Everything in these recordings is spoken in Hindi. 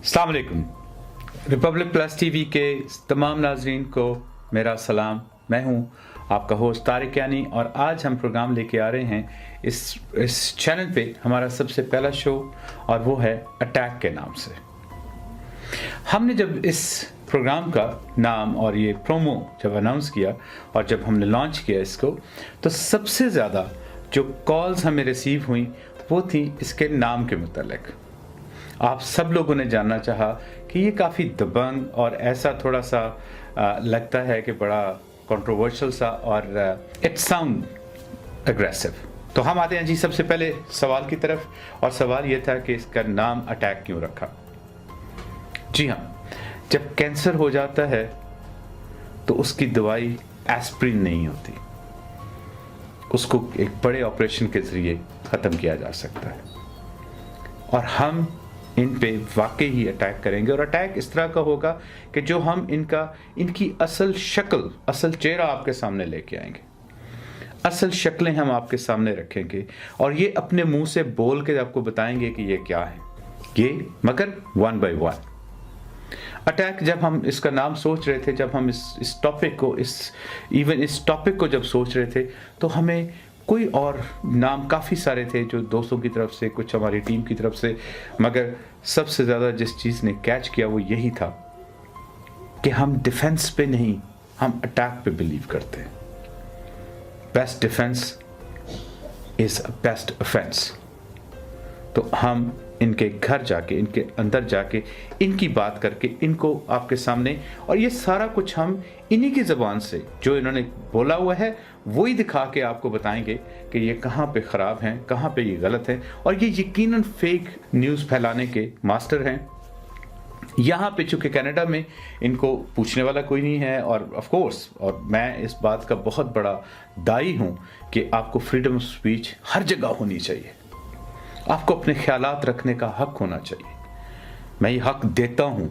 अस्सलाम वालेकुम। रिपब्लिक प्लस टीवी के तमाम नाजरीन को मेरा सलाम। मैं हूं आपका होस्ट तारिक यानी, और आज हम प्रोग्राम लेके आ रहे हैं इस चैनल पे हमारा सबसे पहला शो, और वो है अटैक के नाम से। हमने जब इस प्रोग्राम का नाम और ये प्रोमो जब अनाउंस किया और जब हमने लॉन्च किया इसको, तो सबसे ज़्यादा जो कॉल्स हमें रिसीव हुई वो थी इसके नाम के मुतालिक। आप सब लोगों ने जानना चाहा कि ये काफ़ी दबंग और ऐसा थोड़ा सा लगता है कि बड़ा कंट्रोवर्शियल सा, और इट साउंड एग्रेसिव। तो हम आते हैं जी सबसे पहले सवाल की तरफ, और सवाल ये था कि इसका नाम अटैक क्यों रखा। जी हाँ, जब कैंसर हो जाता है तो उसकी दवाई एस्प्रिन नहीं होती, उसको एक बड़े ऑपरेशन के ज़रिए ख़त्म किया जा सकता है। और हम इन पे वाकई ही अटैक करेंगे, और अटैक इस तरह का होगा कि जो हम इनकी असल शक्ल, असल चेहरा आपके सामने लेके आएंगे, असल शक्लें हम आपके सामने रखेंगे, और ये अपने मुंह से बोल के आपको बताएंगे कि ये क्या है, ये मगर वन बाय वन। अटैक जब हम इसका नाम सोच रहे थे, जब हम इस टॉपिक को इस टॉपिक को जब सोच रहे थे, तो हमें कोई और नाम काफ़ी सारे थे, जो दोस्तों की तरफ से, कुछ हमारी टीम की तरफ से, मगर सबसे ज़्यादा जिस चीज़ ने कैच किया वो यही था कि हम डिफेंस पे नहीं, हम अटैक पे बिलीव करते हैं। Best defence is best offence. तो हम इनके घर जाके, इनके अंदर जाके, इनकी बात करके, इनको आपके सामने, और ये सारा कुछ हम इन्हीं की ज़बान से जो इन्होंने बोला हुआ है वही दिखा के आपको बताएंगे कि ये कहाँ पे ख़राब हैं, कहाँ पे ये गलत हैं, और ये यकीनन फेक न्यूज़ फैलाने के मास्टर हैं। यहाँ पे चूँकि कनाडा में इनको पूछने वाला कोई नहीं है, और ऑफ कोर्स, और मैं इस बात का बहुत बड़ा दाई हूँ कि आपको फ्रीडम ऑफ स्पीच हर जगह होनी चाहिए, आपको अपने ख्यालात रखने का हक होना चाहिए। मैं ये हक देता हूँ,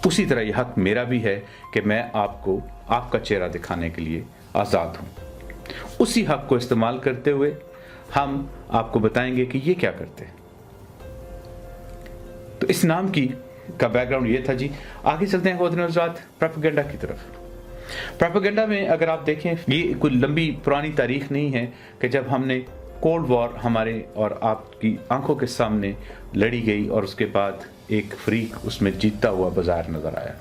उसी तरह ये हक मेरा भी है कि मैं आपको आपका चेहरा दिखाने के लिए आज़ाद हूँ। उसी हक को इस्तेमाल करते हुए हम आपको बताएंगे कि ये क्या करते हैं। तो इस नाम का बैकग्राउंड ये था जी। आगे चलते हैं प्रोपेगेंडा की तरफ। प्रोपेगेंडा में अगर आप देखें, ये कोई लंबी पुरानी तारीख नहीं है कि जब हमने कोल्ड वॉर हमारे और आपकी आंखों के सामने लड़ी गई, और उसके बाद एक फ्रीक उसमें जीतता हुआ बाजार नजर आया।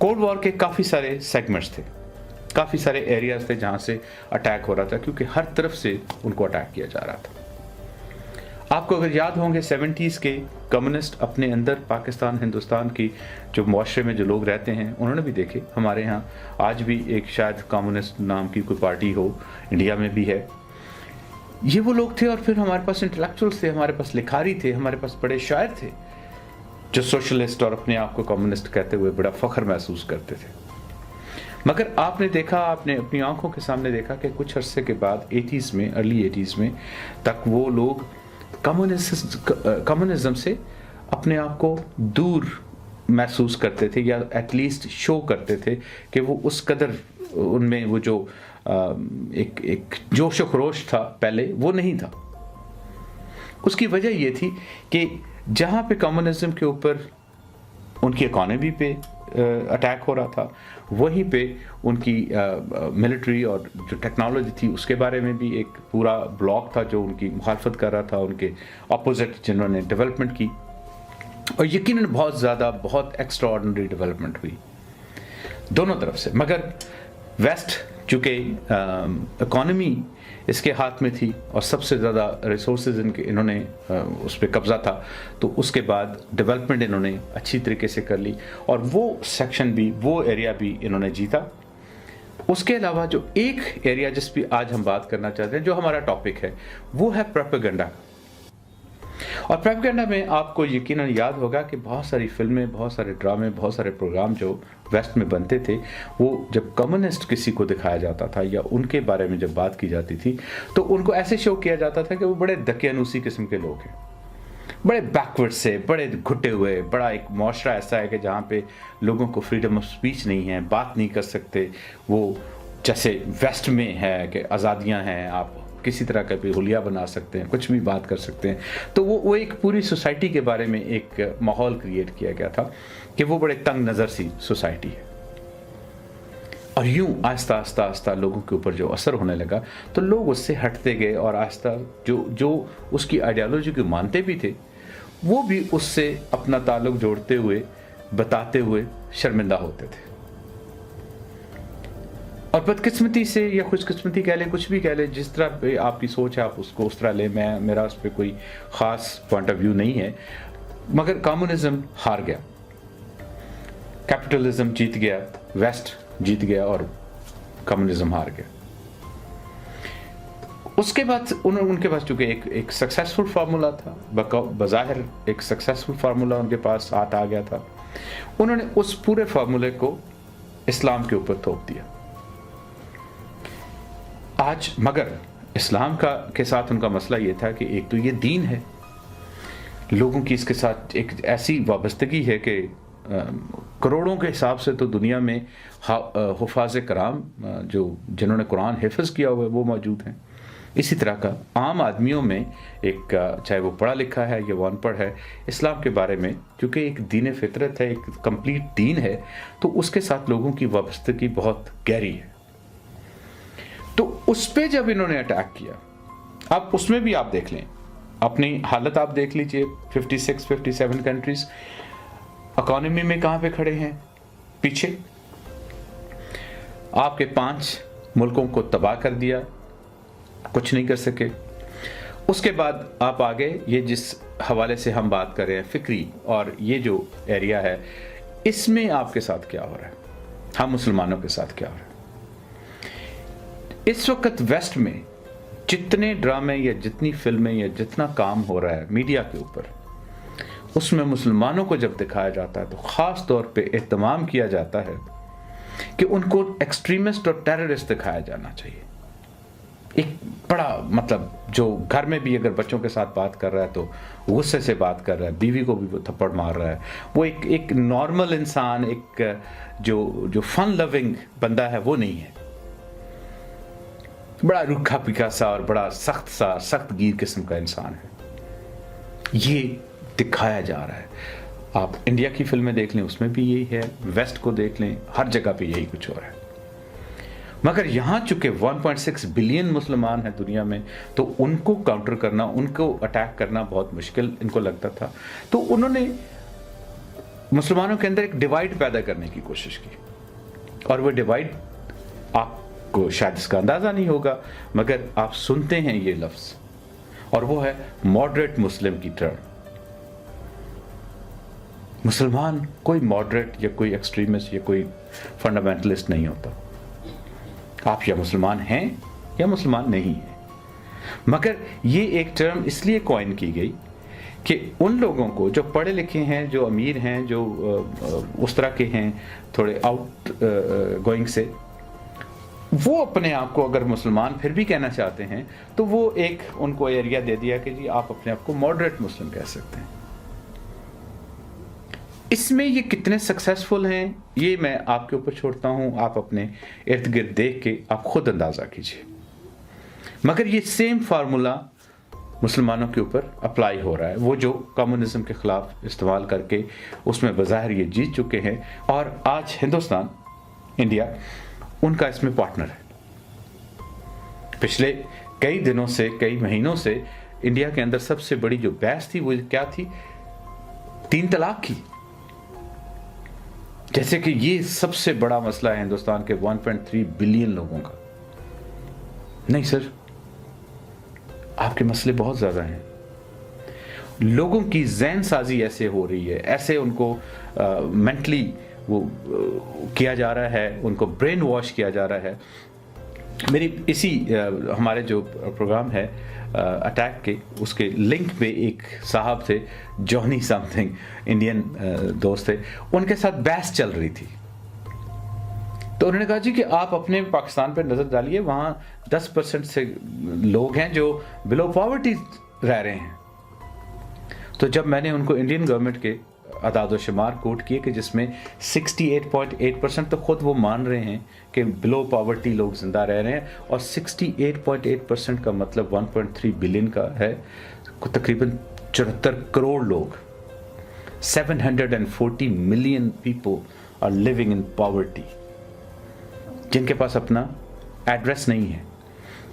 कोल्ड वॉर के काफ़ी सारे सेगमेंट्स थे, काफ़ी सारे एरियाज थे जहां से अटैक हो रहा था, क्योंकि हर तरफ से उनको अटैक किया जा रहा था। आपको अगर याद होंगे 70s के कम्युनिस्ट अपने अंदर पाकिस्तान, हिंदुस्तान की जो मुआशरे में जो लोग रहते हैं, उन्होंने भी देखे। हमारे यहाँ आज भी एक शायद कम्युनिस्ट नाम की कोई पार्टी हो, इंडिया में भी है। ये वो लोग थे, और फिर हमारे पास इंटेलेक्चुअल्स थे, हमारे पास लिखारी थे, हमारे पास बड़े शायर थे जो सोशलिस्ट और अपने आप को कम्युनिस्ट कहते हुए बड़ा फख्र महसूस करते थे। मगर आपने देखा, आपने अपनी आंखों के सामने देखा कि कुछ अरसे के बाद 80s में, अर्ली 80s में तक वो लोग कम्युनिज्म से अपने आप को दूर महसूस करते थे, या एटलीस्ट शो करते थे कि वो उस कदर उनमें वो जो एक जोश और खरोश था पहले, वो नहीं था। उसकी वजह ये थी कि जहाँ पे कम्युनिज्म के ऊपर उनकी इकॉनमी पे अटैक हो रहा था, वहीं पे उनकी मिलिट्री और जो टेक्नोलॉजी थी उसके बारे में भी एक पूरा ब्लॉक था जो उनकी मुखालफत कर रहा था, उनके अपोजिट जिन्होंने डेवलपमेंट की। और यकीनन बहुत ज़्यादा, बहुत एक्स्ट्राऑर्डिनरी डेवलपमेंट हुई दोनों तरफ से। मगर वेस्ट चूँकि इकॉनमी इसके हाथ में थी और सबसे ज़्यादा रिसोर्सेज इन्होंने उस पर कब्ज़ा था, तो उसके बाद डेवलपमेंट इन्होंने अच्छी तरीके से कर ली, और वो सेक्शन भी, वो एरिया भी इन्होंने जीता। उसके अलावा जो एक एरिया जिस भी आज हम बात करना चाहते हैं, जो हमारा टॉपिक है, वो है प्रोपेगेंडा। और प्रोपेगेंडा में आपको यकीनन याद होगा कि बहुत सारी फिल्में, बहुत सारे ड्रामे, बहुत सारे प्रोग्राम जो वेस्ट में बनते थे, वो जब कम्युनिस्ट किसी को दिखाया जाता था या उनके बारे में जब बात की जाती थी, तो उनको ऐसे शो किया जाता था कि वो बड़े दकियानूसी किस्म के लोग हैं, बड़े बैकवर्ड से, बड़े घुटे हुए, बड़ा एक मुआशरा ऐसा है कि जहाँ पे लोगों को फ्रीडम ऑफ स्पीच नहीं है, बात नहीं कर सकते। वो जैसे वेस्ट में है कि आज़ादियाँ हैं, आप किसी तरह का भी हुलिया बना सकते हैं, कुछ भी बात कर सकते हैं। तो वो एक पूरी सोसाइटी के बारे में एक माहौल क्रिएट किया गया था कि वो बड़े तंग नज़र सी सोसाइटी है। और यूं आहिस्ता आहिस्ता आहिस्ता लोगों के ऊपर जो असर होने लगा तो लोग उससे हटते गए, और आहिस्ता जो उसकी आइडियोलॉजी को मानते भी थे वो भी उससे अपना ताल्लुक जोड़ते हुए, बताते हुए शर्मिंदा होते थे। और बदकिस्मती से या खुशकिस्मती कह लें, कुछ भी कह लें, जिस तरह पे आपकी सोच है आप उसको उस तरह लें। मेरा उस पर कोई ख़ास पॉइंट ऑफ व्यू नहीं है, मगर कम्युनिज्म हार गया, कैपिटलिज्म जीत गया, वेस्ट जीत गया और कम्युनिज्म हार गया। उसके बाद उनके पास चूंकि एक सक्सेसफुल फार्मूला था, बज़ाहिर एक सक्सेसफुल फार्मूला उनके पास हाथ आ गया था, उन्होंने उस पूरे फार्मूले को इस्लाम के ऊपर थोप दिया। आज मगर इस्लाम के साथ उनका मसला ये था कि एक तो ये दीन है, लोगों की इसके साथ एक ऐसी वाबस्तगी है कि करोड़ों के हिसाब से तो दुनिया में हुफ़ाज़ कराम जो जिन्होंने कुरान हिफ्ज़ किया हुआ है वो मौजूद हैं। इसी तरह का आम आदमियों में एक, चाहे वो पढ़ा लिखा है या वो अनपढ़ है, इस्लाम के बारे में चूँकि एक दीन फितरत है, एक कंप्लीट दीन है, तो उसके साथ लोगों की वाबस्तगी बहुत गहरी है। तो उस पर जब इन्होंने अटैक किया, अब उसमें भी आप देख लें, अपनी हालत आप देख लीजिए, 56-57 कंट्रीज़, इकोनॉमी में कहाँ पे खड़े हैं, पीछे। आपके 5 मुल्कों को तबाह कर दिया, कुछ नहीं कर सके। उसके बाद आप आगे, ये जिस हवाले से हम बात कर रहे हैं फिक्री, और ये जो एरिया है, इसमें आपके साथ क्या हो रहा है, हम मुसलमानों के साथ क्या हो रहा है। इस वक्त वेस्ट में जितने ड्रामे या जितनी फिल्में या जितना काम हो रहा है मीडिया के ऊपर, उसमें मुसलमानों को जब दिखाया जाता है तो ख़ास तौर पे एहतमाम किया जाता है कि उनको एक्सट्रीमिस्ट और टेररिस्ट दिखाया जाना चाहिए। एक बड़ा मतलब, जो घर में भी अगर बच्चों के साथ बात कर रहा है तो गुस्से से बात कर रहा है, बीवी को भी वो थप्पड़ मार रहा है, वो एक नॉर्मल इंसान, एक जो फन लविंग बंदा है वो नहीं है, बड़ा रूखा पीका सा और बड़ा सख्त गिर किस्म का इंसान है। ये दिखाया जा रहा है। आप इंडिया की फिल्में देख लें, उसमें भी यही है, वेस्ट को देख लें, हर जगह पे यही कुछ हो रहा है। मगर यहाँ चूंकि 1.6 बिलियन मुसलमान हैं दुनिया में, तो उनको काउंटर करना, उनको अटैक करना बहुत मुश्किल इनको लगता था। तो उन्होंने मुसलमानों के अंदर एक डिवाइड पैदा करने की कोशिश की, और वो डिवाइड आपको शायद इसका अंदाजा नहीं होगा, मगर आप सुनते हैं ये लफ्ज, और वो है मॉडरेट मुस्लिम की टर्म। मुसलमान कोई मॉडरेट या कोई एक्सट्रीमिस्ट या कोई फंडामेंटलिस्ट नहीं होता। आप या मुसलमान हैं या मुसलमान नहीं हैं। मगर ये एक टर्म इसलिए कॉइन की गई कि उन लोगों को जो पढ़े लिखे हैं, जो अमीर हैं, जो उस तरह के हैं थोड़े आउट गोइंग से, वो अपने आप को अगर मुसलमान फिर भी कहना चाहते हैं तो वो एक उनको एरिया दे दिया कि जी आप अपने आप को मॉडरेट मुस्लिम कह सकते हैं। इसमें ये कितने सक्सेसफुल हैं ये मैं आपके ऊपर छोड़ता हूं, आप अपने इर्द गिर्द देख के आप खुद अंदाजा कीजिए। मगर ये सेम फार्मूला मुसलमानों के ऊपर अप्लाई हो रहा है, वो जो कम्युनिज्म के खिलाफ इस्तेमाल करके उसमें बज़ाहिर ये जीत चुके हैं, और आज हिंदुस्तान, इंडिया उनका इसमें पार्टनर है। पिछले कई दिनों से, कई महीनों से इंडिया के अंदर सबसे बड़ी जो बहस थी वो क्या थी, 3 तलाक की। जैसे कि ये सबसे बड़ा मसला है हिंदुस्तान के 1.3 बिलियन लोगों का। नहीं सर, आपके मसले बहुत ज्यादा हैं। लोगों की ज़हन साजी ऐसे हो रही है, ऐसे उनको मेंटली वो किया जा रहा है, उनको ब्रेन वॉश किया जा रहा है। मेरी इसी हमारे जो प्रोग्राम है अटैक के, उसके लिंक पे एक साहब थे, जॉनी समथिंग, इंडियन दोस्त थे, उनके साथ बहस चल रही थी। तो उन्होंने कहा जी कि आप अपने पाकिस्तान पे नज़र डालिए, वहाँ 10% से लोग हैं जो बिलो पॉवर्टी रह रहे हैं। तो जब मैंने उनको इंडियन गवर्नमेंट के अदाद शुमार कोट किए कि जिसमें 68.8% तो खुद वो मान रहे हैं कि बिलो पॉवर्टी लोग ज़िंदा रह रहे हैं, और 68.8% का मतलब 1.3 बिलियन का है, तकरीबन 74 करोड़ लोग, 740 million people are living in poverty, जिनके पास अपना एड्रेस नहीं है,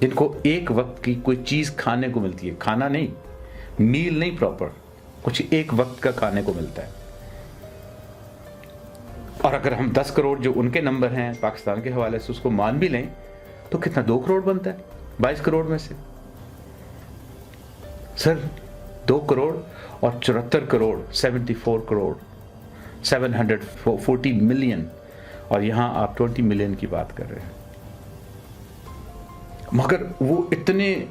जिनको एक वक्त की कोई चीज़ खाने को मिलती है, खाना नहीं, मील नहीं प्रॉपर, कुछ एक वक्त का खाने को मिलता है। और अगर हम 10 करोड़ जो उनके नंबर हैं पाकिस्तान के हवाले से उसको मान भी लें तो कितना 2 करोड़ बनता है 22 करोड़ में से। सर 2 करोड़ और 74 करोड़ 74 करोड़ 740 मिलियन, और यहां आप 20 मिलियन की बात कर रहे हैं। मगर वो इतने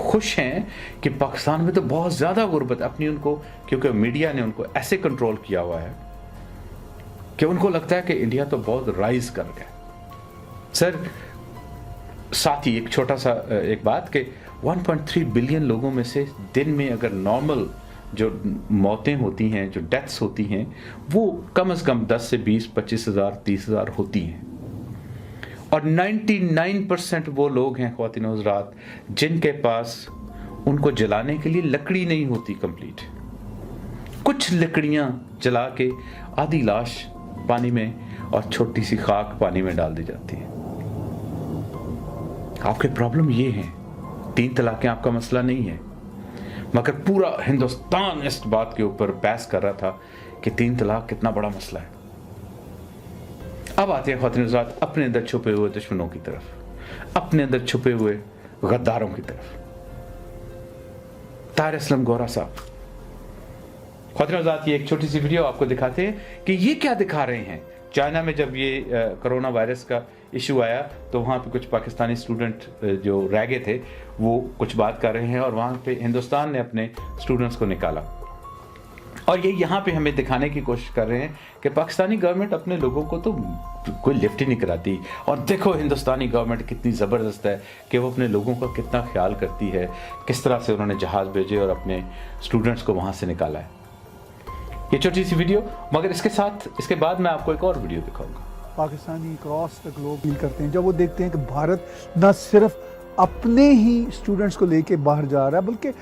खुश हैं कि पाकिस्तान में तो बहुत ज़्यादा गुर्बत अपनी उनको, क्योंकि मीडिया ने उनको ऐसे कंट्रोल किया हुआ है कि उनको लगता है कि इंडिया तो बहुत राइज कर गया। सर साथ ही एक छोटा सा एक बात कि 1.3 बिलियन लोगों में से दिन में अगर नॉर्मल जो मौतें होती हैं, जो डेथ्स होती हैं, वो कम से कम 10 से 20, 25,000, 30,000 होती हैं, और 99% वो लोग हैं ख्वातीन और हज़रात जिनके पास उनको जलाने के लिए लकड़ी नहीं होती कंप्लीट। कुछ लकड़ियां जला के आधी लाश पानी में और छोटी सी खाक पानी में डाल दी जाती है। आपके प्रॉब्लम ये है, 3 तलाकें आपका मसला नहीं है, मगर पूरा हिंदुस्तान इस बात के ऊपर बहस कर रहा था कि 3 तलाक कितना बड़ा मसला है। अब आते हैं ख्वातीन हज़रात अपने अंदर छुपे हुए दुश्मनों की तरफ, अपने अंदर छुपे हुए गद्दारों की तरफ। ताहिर असलम गोरा साहब, ख्वातीन हज़रात ये एक छोटी सी वीडियो आपको दिखाते हैं कि ये क्या दिखा रहे हैं। चाइना में जब ये कोरोना वायरस का इशू आया तो वहाँ पे कुछ पाकिस्तानी स्टूडेंट जो रह गए थे वो कुछ बात कर रहे हैं, और वहाँ पे हिंदुस्तान ने अपने स्टूडेंट्स को निकाला, और ये यहाँ पे हमें दिखाने की कोशिश कर रहे हैं कि पाकिस्तानी गवर्नमेंट अपने लोगों को तो कोई लिफ्ट ही नहीं कराती, और देखो हिंदुस्तानी गवर्नमेंट कितनी ज़बरदस्त है कि वो अपने लोगों का कितना ख्याल करती है, किस तरह से उन्होंने जहाज़ भेजे और अपने स्टूडेंट्स को वहाँ से निकाला है। ये छोटी सी वीडियो, मगर इसके बाद मैं आपको एक और वीडियो दिखाऊंगा। Pakistani cross the globe feel करते हैं जब वो देखते हैं कि भारत न सिर्फ अपने ही स्टूडेंट्स को लेके बाहर जा रहा है बल्कि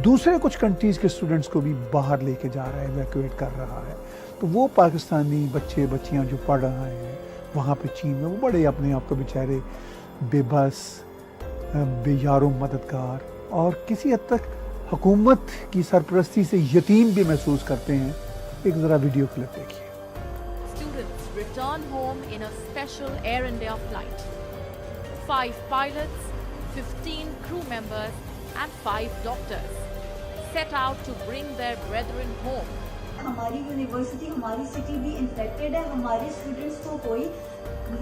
दूसरे कुछ कंट्रीज़ के स्टूडेंट्स को भी बाहर लेके जा रहा है, इवैक्यूएट कर रहा है। तो वो पाकिस्तानी बच्चे बच्चियां जो पढ़ रहे हैं वहाँ पे चीन में, वो बड़े अपने आप को बेचारे बेबस, बेयारो मददगार और किसी हद तक हुकूमत की सरपरस्ती से यतीम भी महसूस करते हैं। एक ज़रा वीडियो क्लिप देखिए। Students return home in a special Air India flight. 5 pilots, 15 crew members and 5 doctors set out to bring their brethren home. हमारी यूनिवर्सिटी, हमारी सिटी भी इन्फेक्टेड है, हमारे स्टूडेंट्स को कोई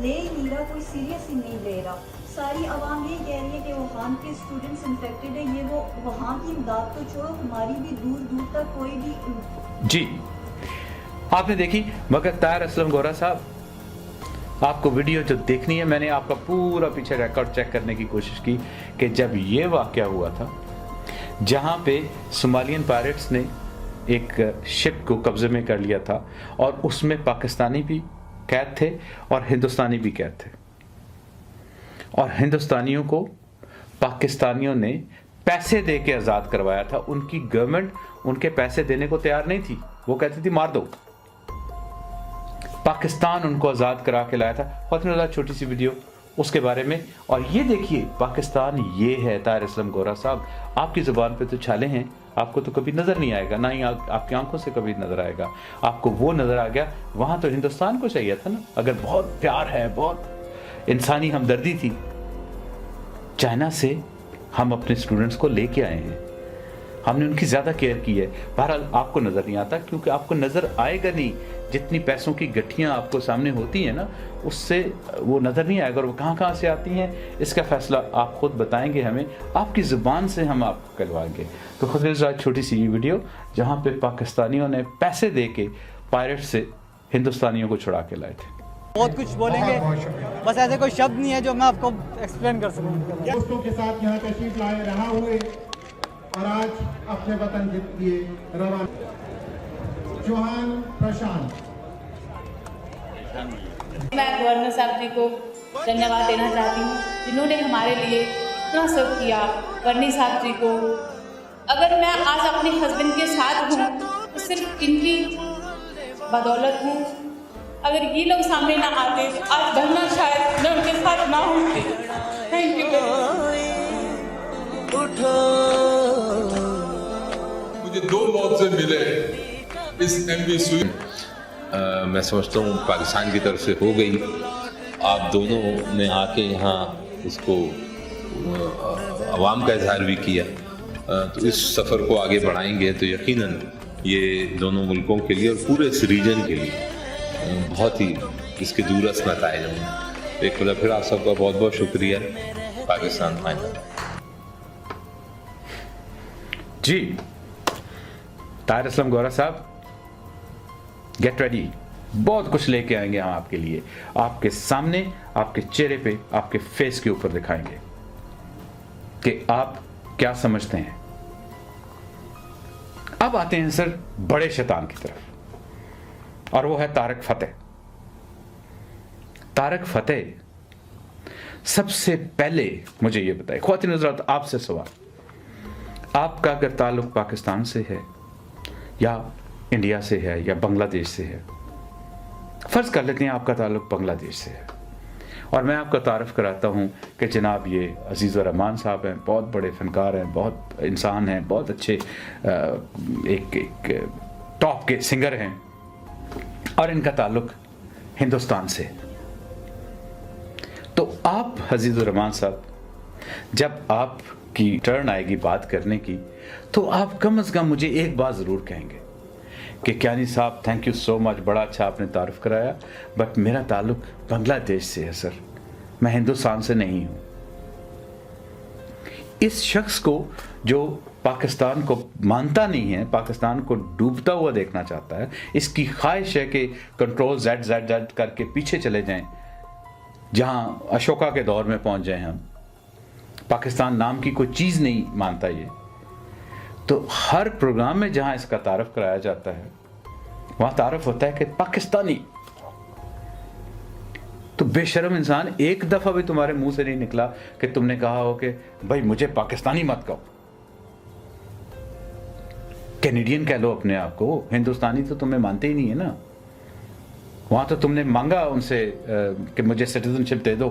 ले ही नहीं रहा, कोई सीरियस ही नहीं ले रहा। सारी आवाम ये कह रही है कि वुहान के स्टूडेंट्स इन्फेक्टेड है, ये वो वहाँ की इमदाद तो छोड़ो, हमारी भी दूर दूर तक कोई भी। जी आपने देखी, मगर ताहिर असलम गोरा साहब आपको वीडियो जो देखनी है, मैंने आपका पूरा पीछे रिकॉर्ड चेक करने की कोशिश की कि जब ये वाक़या हुआ था जहाँ पे सोमालियन पायरेट्स ने एक शिप को कब्जे में कर लिया था और उसमें पाकिस्तानी भी कैद थे और हिंदुस्तानी भी कैद थे, और हिंदुस्तानियों को पाकिस्तानियों ने पैसे दे के आज़ाद करवाया था। उनकी गवर्नमेंट उनके पैसे देने को तैयार नहीं थी, वो कहती थी मार दो। पाकिस्तान उनको आज़ाद करा के लाया था। ख्वातीन छोटी सी वीडियो उसके बारे में, और ये देखिए पाकिस्तान ये है। ताहिर असलम गोरा साहब आपकी ज़ुबान पे तो छाले हैं, आपको तो कभी नज़र नहीं आएगा, ना ही आपकी आंखों से कभी नज़र आएगा। आपको वो नज़र आ गया, वहाँ तो हिंदुस्तान को चाहिए था ना। अगर बहुत प्यार है, बहुत इंसानी हमदर्दी थी, चाइना से हम अपने स्टूडेंट्स को लेके आए हैं, हमने उनकी ज़्यादा केयर की है। बहरहाल आपको नज़र नहीं आता क्योंकि आपको नज़र आएगा नहीं, जितनी पैसों की गठियाँ आपको सामने होती हैं ना, उससे वो नज़र नहीं आएगा। और वो कहाँ से आती हैं इसका फ़ैसला आप खुद बताएंगे हमें, आपकी ज़ुबान से हम आपको करवाएंगे। तो खुद छोटी सी वीडियो जहाँ पे पाकिस्तानियों ने पैसे दे के पायरेट से हिंदुस्तानियों को छुड़ा के लाए थे। बहुत कुछ बोलेंगे, बस ऐसे कोई शब्द नहीं है जो मैं आपको एक्सप्लेन कर सकूं। दोस्तों के साथ यहाँ तशरीफ लाए रहा हुए और आज अपने वतन के लिए रवाना। चौहान प्रशांत। मैं गवर्नर साहब जी को धन्यवाद देना चाहती हूँ जिन्होंने हमारे लिए इतना सब किया। वर्नी साहब जी को, अगर मैं आज अपने हस्बैंड के साथ हूँ तो सिर्फ इनकी बदौलत हूँ। अगर ये लोग सामने ना आते तो आज भरना शायद मैं उनके साथ ना होती। Thank you. मुझे 2 मौके मिले इस MB मैं समझता हूँ पाकिस्तान की तरफ से हो गई। आप दोनों ने आके यहाँ इसको अवाम का इजहार भी किया, तो इस सफ़र को आगे बढ़ाएंगे तो यकीनन ये दोनों मुल्कों के लिए और पूरे इस रीजन के लिए बहुत ही इसके दूरस्थ नताइज होंगे। एक बार फिर आप सबका बहुत बहुत शुक्रिया। पाकिस्तान फाइनल। जी ताहिर असलम गौरा साहब, गेट रेडी, बहुत कुछ लेके आएंगे हम आपके लिए, आपके सामने, आपके चेहरे पे, आपके फेस के ऊपर दिखाएंगे कि आप क्या समझते हैं। अब आते हैं सर बड़े शैतान की तरफ, और वो है तारक फतेह। तारक फतेह, सबसे पहले मुझे ये बताइए, ख्वातीन हज़रात, आपसे सवाल, आपका अगर ताल्लुक पाकिस्तान से है या इंडिया से है या बांग्लादेश से है, फर्ज कर लेते हैं आपका ताल्लुक बांग्लादेश से है, और मैं आपका तारफ़ कराता हूँ कि जनाब ये अजीज़ुर रहमान साहब हैं, बहुत बड़े फ़नकार हैं, बहुत इंसान हैं, बहुत अच्छे एक टॉप के सिंगर हैं, और इनका ताल्लुक हिंदुस्तान से। तो आप अजीज़ुर रहमान साहब, जब आपकी टर्न आएगी बात करने की, तो आप कम से कम मुझे एक बात ज़रूर कहेंगे कि कियानी साहब थैंक यू सो मच, बड़ा अच्छा आपने तारुफ कराया, बट मेरा ताल्लुक बांग्लादेश से है सर, मैं हिंदुस्तान से नहीं हूं। इस शख्स को जो पाकिस्तान को मानता नहीं है, पाकिस्तान को डूबता हुआ देखना चाहता है, इसकी ख्वाहिश है कि कंट्रोल Z करके पीछे चले जाएं, जहां अशोका के दौर में पहुंच जाएं हम। पाकिस्तान नाम की कोई चीज़ नहीं मानता ये। तो हर प्रोग्राम में जहां इसका तारफ कराया जाता है वहां तारफ होता है कि पाकिस्तानी। तो बेशर्म इंसान, एक दफा भी तुम्हारे मुंह से नहीं निकला कि तुमने कहा हो कि भाई मुझे पाकिस्तानी मत कहो, कैनेडियन कह लो अपने आप को, हिंदुस्तानी तो तुम्हें मानते ही नहीं है ना। वहां तो तुमने मांगा उनसे कि मुझे सिटीजनशिप दे दो,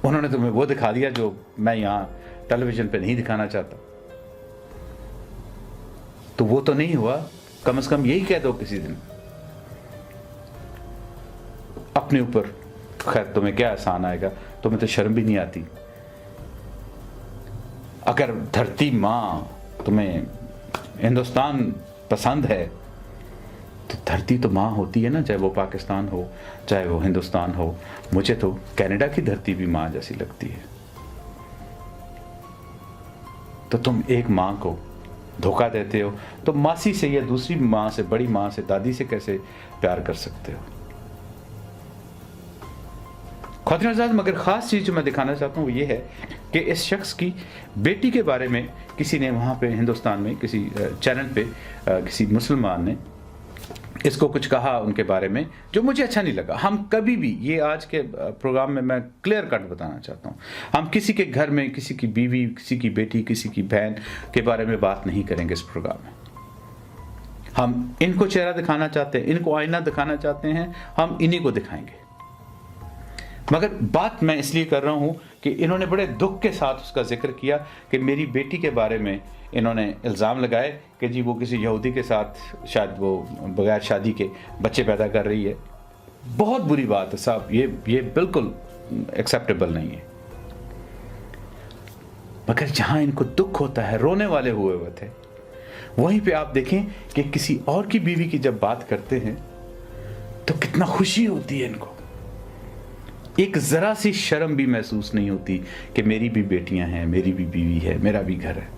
उन्होंने तुम्हें वो दिखा दिया जो मैं यहां टेलीविजन पे नहीं दिखाना चाहता। तो वो तो नहीं हुआ, कम से कम यही कह दो किसी दिन अपने ऊपर। खैर तुम्हें क्या एहसान आएगा, तुम्हें तो शर्म भी नहीं आती। अगर धरती माँ तुम्हें हिंदुस्तान पसंद है तो धरती तो माँ होती है ना, चाहे वो पाकिस्तान हो चाहे वो हिंदुस्तान हो। मुझे तो कनाडा की धरती भी माँ जैसी लगती है। तो तुम एक माँ को धोखा देते हो तो मासी से या दूसरी माँ से, बड़ी माँ से, दादी से कैसे प्यार कर सकते हो। ख्वातीन हज़रात, मगर ख़ास चीज़ जो मैं दिखाना चाहता हूँ वो ये है कि इस शख्स की बेटी के बारे में किसी ने वहाँ पे हिंदुस्तान में किसी चैनल पे किसी मुसलमान ने इसको कुछ कहा उनके बारे में जो मुझे अच्छा नहीं लगा। हम कभी भी, ये आज के प्रोग्राम में मैं क्लियर कट बताना चाहता हूँ, हम किसी के घर में किसी की बीवी, किसी की बेटी, किसी की बहन के बारे में बात नहीं करेंगे इस प्रोग्राम में। हम इनको चेहरा दिखाना चाहते हैं, इनको आईना दिखाना चाहते हैं, हम इन्हीं को दिखाएंगे। मगर बात मैं इसलिए कर रहा हूँ कि इन्होंने बड़े दुख के साथ उसका जिक्र किया कि मेरी बेटी के बारे में इन्होंने इल्ज़ाम लगाए कि जी वो किसी यहूदी के साथ शायद वो बगैर शादी के बच्चे पैदा कर रही है। बहुत बुरी बात है साहब, ये बिल्कुल एक्सेप्टेबल नहीं है। मगर जहां इनको दुख होता है, रोने वाले हुए थे, वहीं पे आप देखें कि किसी और की बीवी की जब बात करते हैं तो कितना खुशी होती है इनको। एक जरा सी शर्म भी महसूस नहीं होती कि मेरी भी बेटियां हैं, मेरी भी बीवी है, मेरा भी घर है।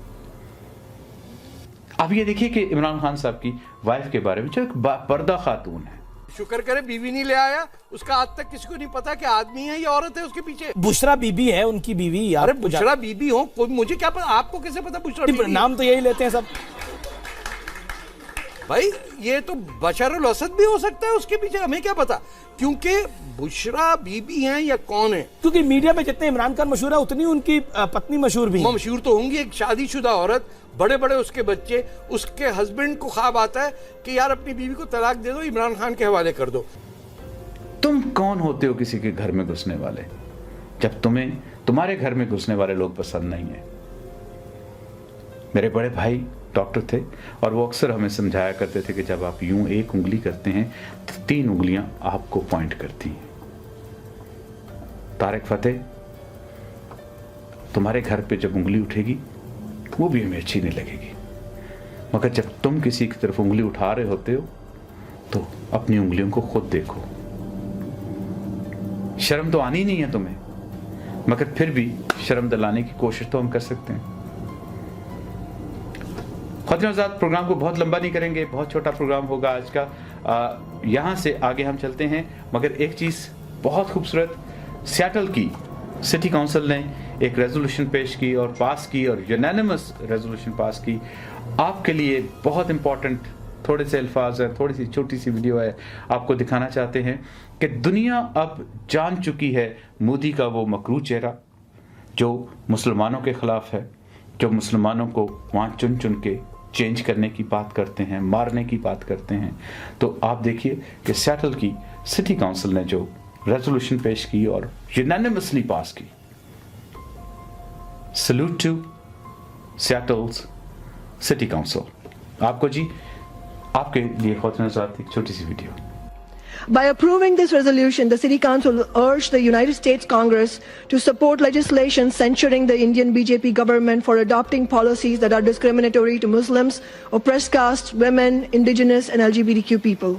अब ये देखिए कि इमरान खान साहब की वाइफ के बारे में, जो एक पर्दा खातून है, शुक्र करे बीवी नहीं ले आया, उसका आज तक किसी को नहीं पता कि आदमी है या औरत है उसके पीछे। बुशरा बीबी है उनकी बीवी। अरे बुशरा बीबी हो, कोई मुझे क्या पता, आपको कैसे पता बुशरा बीबी? नाम तो यही लेते हैं सब। भाई ये तो बशरुल असद भी हो सकता है उसके पीछे, हमें क्या पता, क्योंकि बुशरा बीबी हैं या कौन है। क्योंकि मीडिया में जितने इमरान खान मशहूर है उतनी उनकी पत्नी मशहूर भी है। मशहूर तो होंगी, एक शादीशुदा औरत, बड़े बड़े उसके बच्चे, उसके हस्बैंड को ख्वाब आता है कि यार अपनी बीवी को तलाक दे दो, इमरान खान के हवाले कर दो। तुम कौन होते हो किसी के घर में घुसने वाले, जब तुम्हें तुम्हारे घर में घुसने वाले लोग पसंद नहीं है। मेरे बड़े भाई डॉक्टर थे और वो अक्सर हमें समझाया करते थे कि जब आप यूं एक उंगली करते हैं तो 3 उंगलियां आपको पॉइंट करती हैं। तारिक फतेह, तुम्हारे घर पे जब उंगली उठेगी वो भी हमें अच्छी नहीं लगेगी, मगर जब तुम किसी की तरफ उंगली उठा रहे होते हो तो अपनी उंगलियों को खुद देखो। शर्म तो आनी नहीं है तुम्हें, मगर फिर भी शर्म दिलाने की कोशिश तो हम कर सकते हैं। ख़वातीन हज़रात, प्रोग्राम को बहुत लंबा नहीं करेंगे, बहुत छोटा प्रोग्राम होगा आज का। यहाँ से आगे हम चलते हैं, मगर एक चीज़ बहुत खूबसूरत, सियाटल की सिटी काउंसिल ने एक रेजोल्यूशन पेश की और पास की, और यूनानिमस रेजोल्यूशन पास की। आपके लिए बहुत इंपॉर्टेंट थोड़े से अल्फाज हैं, थोड़ी सी छोटी सी वीडियो है, आपको दिखाना चाहते हैं कि दुनिया अब जान चुकी है मोदी का वो मकरू चेहरा जो मुसलमानों के ख़िलाफ़ है, जो मुसलमानों को वहाँ चुन चुन के चेंज करने की बात करते हैं, मारने की बात करते हैं। तो आप देखिए कि सियाटल की सिटी काउंसिल ने जो रेजोल्यूशन पेश की और यूनानिमसली पास की। Salute to Seattle's city council. आपको जी, आपके लिए ख़वातीन हज़रात एक छोटी सी video. By approving this resolution, the City Council urged the United States Congress to support legislation censuring the Indian BJP government for adopting policies that are discriminatory to Muslims, oppressed castes, women, indigenous and LGBTQ people.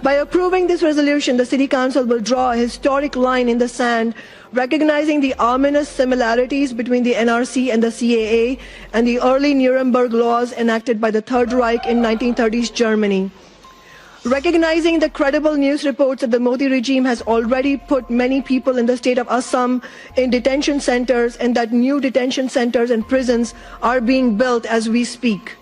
By approving this resolution, the City Council will draw a historic line in the sand, recognizing the ominous similarities between the NRC and the CAA and the early Nuremberg laws enacted by the Third Reich in 1930s Germany. Recognizing the credible news reports that the Modi regime has already put many people in the state of Assam in detention centers, and that new detention centers and prisons are being built as we speak.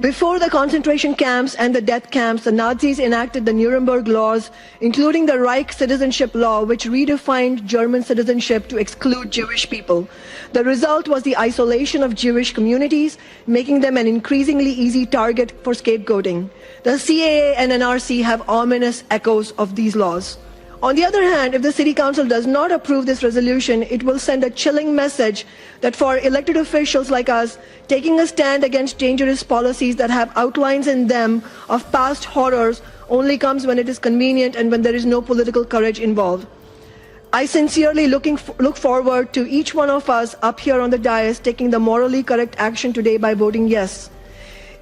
Before the concentration camps and the death camps, the Nazis enacted the Nuremberg laws, including the Reich citizenship law, which redefined German citizenship to exclude Jewish people. The result was the isolation of Jewish communities, making them an increasingly easy target for scapegoating. The CAA and NRC have ominous echoes of these laws. On the other hand, if the City Council does not approve this resolution, it will send a chilling message that for elected officials like us, taking a stand against dangerous policies that have outlines in them of past horrors only comes when it is convenient and when there is no political courage involved. I sincerely look forward to each one of us up here on the dais taking the morally correct action today by voting yes.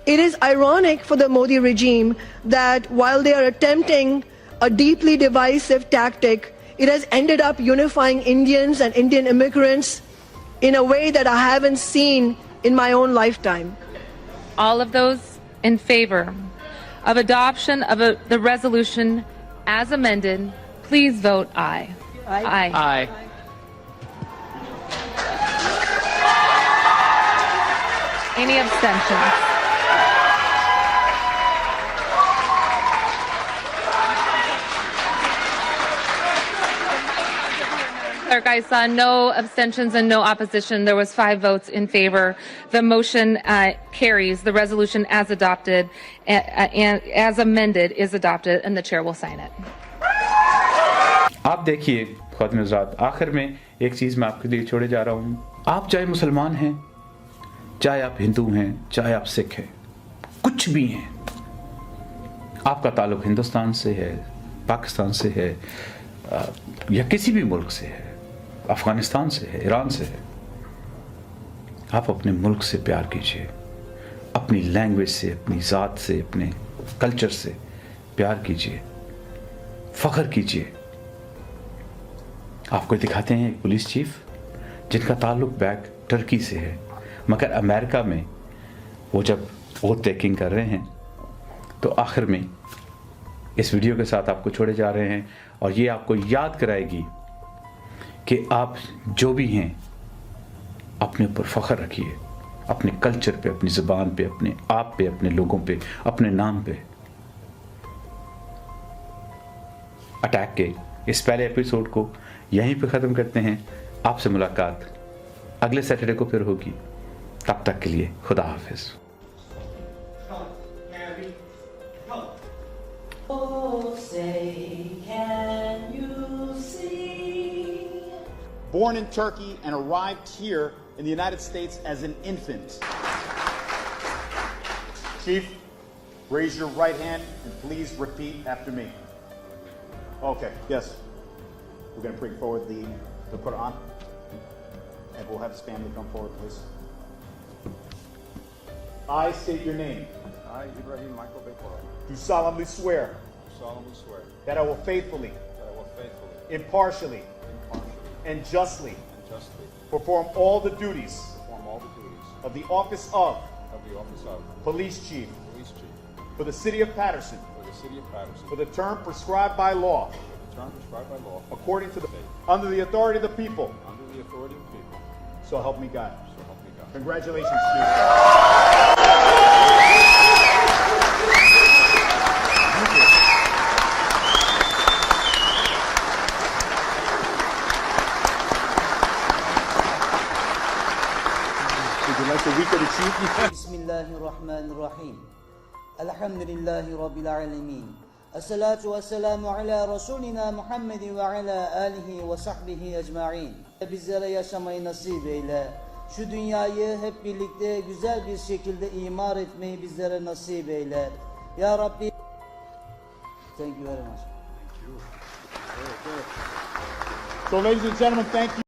It is ironic for the Modi regime that while they are attempting a deeply divisive tactic, it has ended up unifying Indians and Indian immigrants in a way that I haven't seen in my own lifetime. All of those in favor of adoption of the resolution as amended, please vote aye. Aye. Aye. Any abstentions? Clerk, I saw no abstentions and no opposition. There was 5 votes in favor. The motion carries. The resolution as adopted and as amended is adopted, and the chair will sign it. आप देखिए ख़वातीन हज़रात, आखिर में एक चीज़ मैं आपके लिए छोड़े जा रहा हूँ। आप चाहे मुसलमान हैं, चाहे आप हिंदू हैं, चाहे आप सिख हैं, कुछ भी हैं, आपका ताल्लुक़ हिंदुस्तान से है, पाकिस्तान से है, या किसी भी मुल्क से है, अफ़गानिस्तान से है, ईरान से है, आप अपने मुल्क से प्यार कीजिए, अपनी लैंग्वेज से, अपनी ज़ात से, अपने कल्चर से प्यार कीजिए, फ़ख्र कीजिए। आपको दिखाते हैं एक पुलिस चीफ जिनका ताल्लुक़ बैक टर्की से है, मगर अमेरिका में वो जब वोट टेकिंग कर रहे हैं तो आखिर में इस वीडियो के साथ आपको छोड़े जा रहे हैं, और ये आपको याद कराएगी कि आप जो भी हैं अपने ऊपर फ़ख्र रखिए, अपने कल्चर पे, अपनी ज़ुबान पे, अपने आप पे, अपने लोगों पे, अपने नाम पे। अटैक के इस पहले एपिसोड को यहीं पे ख़त्म करते हैं। आपसे मुलाकात अगले सैटरडे को फिर होगी। तब तक के लिए खुदा हाफिज़। Born in Turkey and arrived here in the United States as an infant. Chief, raise your right hand and please repeat after me. Okay, yes. We're going to bring forward the Quran. And we'll have his family come forward, please. I state your name. I, Ibrahim Michael Bekora, Do solemnly swear solemnly swear that I will faithfully, that I will faithfully, impartially, and justly and justly perform all the duties perform all the duties of the office of of the office of Police Chief Police Chief for the City of Patterson for the City of Patterson for the term prescribed by law, the term prescribed by law, according to the under the authority of the people. under the authority of the people, So help me God. so help me God. Congratulations, Chief. Would you like the week of the Chief? Bismillahirrahmanirrahim. Elhamdülillahi Rabbil alemin. Esselatu vesselamu ala Resulina Muhammedin ve ala alihi ve sahbihi ecma'in. Bizlere yaşamayı nasip eyle. Şu dünyayı hep birlikte güzel bir şekilde imar etmeyi bizlere nasip eyle. Ya Rabbi. Thank you very much. So, ladies and gentlemen, thank you.